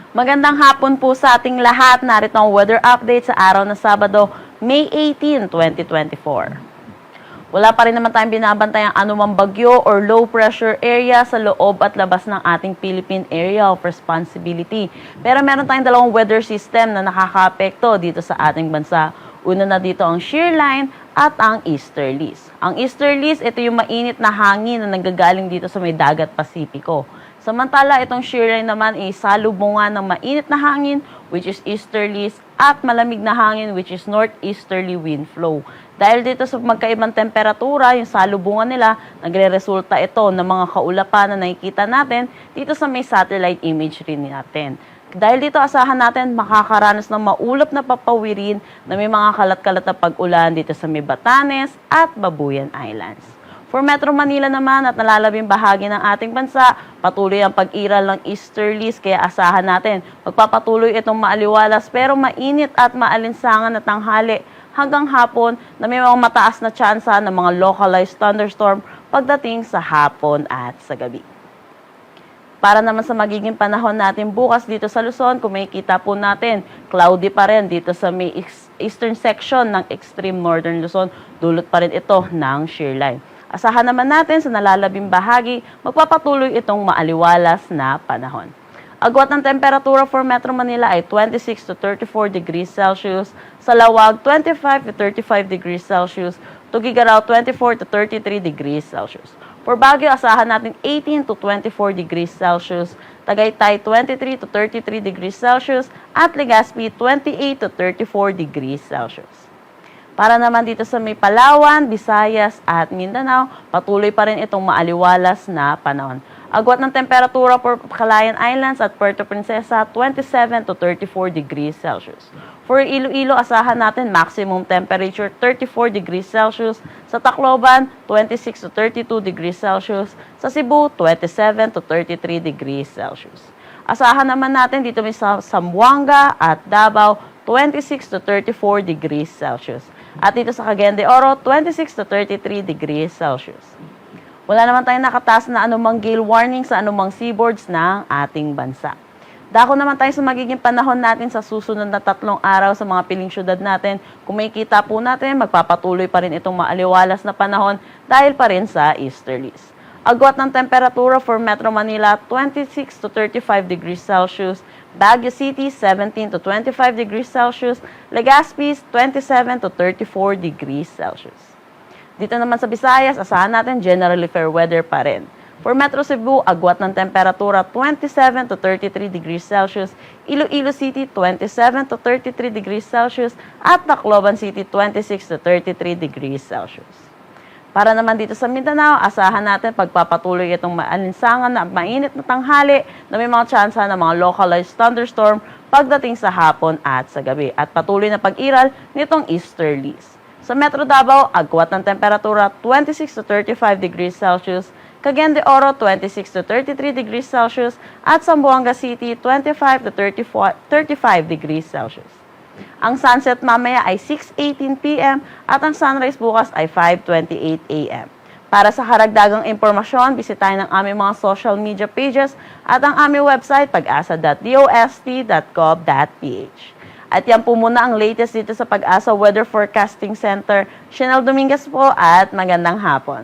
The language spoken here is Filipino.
Magandang hapon po sa ating lahat. Narito ang weather update sa araw ng Sabado, May 18, 2024. Wala pa rin naman tayong binabantay ang anumang bagyo or low pressure area sa loob at labas ng ating Philippine Area of Responsibility. Pero meron tayong dalawang weather system na nakakaapekto dito sa ating bansa. Una na dito ang shear line at ang easterlies. Ang easterlies, ito yung mainit na hangin na nanggagaling dito sa may dagat Pasipiko. Samantala, itong shear line naman ay salubungan ng mainit na hangin, which is easterlies, at malamig na hangin, which is northeasterly wind flow. Dahil dito sa magkaibang temperatura, yung salubungan nila, nagre-resulta ito ng mga kaulapan na nakikita natin dito sa may satellite imagery natin. Dahil dito asahan natin makakaranas ng maulap na papawirin na may mga kalat-kalat na pag-ulan dito sa may Batanes at Babuyan Islands. For Metro Manila naman at nalalabing bahagi ng ating bansa, patuloy ang pag-iral ng easterlies kaya asahan natin magpapatuloy itong maaliwalas pero mainit at maalinsangan na tanghali hanggang hapon na may mga mataas na tsansa ng mga localized thunderstorm pagdating sa hapon at sa gabi. Para naman sa magiging panahon natin bukas dito sa Luzon, kung makikita po natin, cloudy pa rin dito sa may eastern section ng extreme northern Luzon, dulot pa rin ito ng shear line. Asahan naman natin sa nalalabing bahagi, magpapatuloy itong maaliwalas na panahon. Agwat ng temperatura for Metro Manila ay 26 to 34 degrees Celsius, sa Lawag 25 to 35 degrees Celsius, Tuguegarao 24 to 33 degrees Celsius. For Baguio, asahan natin 18 to 24 degrees Celsius, Tagaytay 23 to 33 degrees Celsius, at Legazpi 28 to 34 degrees Celsius. Para naman dito sa may Palawan, Visayas at Mindanao, patuloy pa rin itong maaliwalas na panahon. Agwat ng temperatura for Calayan Islands at Puerto Princesa, 27 to 34 degrees Celsius. For Iloilo, asahan natin maximum temperature 34 degrees Celsius. Sa Tacloban, 26 to 32 degrees Celsius. Sa Cebu, 27 to 33 degrees Celsius. Asahan naman natin dito may sa Zamboanga at Davao, 26 to 34 degrees Celsius. At dito sa Cagayan de Oro, 26 to 33 degrees Celsius. Wala naman tayong nakataas na anumang gale warning sa anumang seaboards ng ating bansa. Dako naman tayo sa magiging panahon natin sa susunod na 3 araw sa mga piling syudad natin. Kung makikita po natin, magpapatuloy pa rin itong maaliwalas na panahon dahil pa rin sa easterlies. Agwat ng temperatura for Metro Manila, 26 to 35 degrees Celsius. Baguio City, 17 to 25 degrees Celsius. Legazpi, 27 to 34 degrees Celsius. Dito naman sa Visayas, asahan natin generally fair weather pa rin. For Metro Cebu, agwat ng temperatura 27 to 33 degrees Celsius. Iloilo City, 27 to 33 degrees Celsius. At Tacloban City, 26 to 33 degrees Celsius. Para naman dito sa Mindanao, asahan natin pagpapatuloy itong maalinsangan na mainit na tanghali na may mga tsansa ng mga localized thunderstorm pagdating sa hapon at sa gabi. At patuloy na pag-iral nitong easterlies. Sa Metro Davao, agwat ng temperatura 26 to 35 degrees Celsius, Cagayan de Oro 26 to 33 degrees Celsius, at Zamboanga City 25 to 35 degrees Celsius. Ang sunset mamaya ay 6:18 p.m. at ang sunrise bukas ay 5:28 a.m. Para sa karagdagang impormasyon, bisitahin ang aming mga social media pages at ang aming website pag-asa.dost.gov.ph. At yan po muna ang latest dito sa Pag-asa Weather Forecasting Center. Chanel Dominguez po at magandang hapon.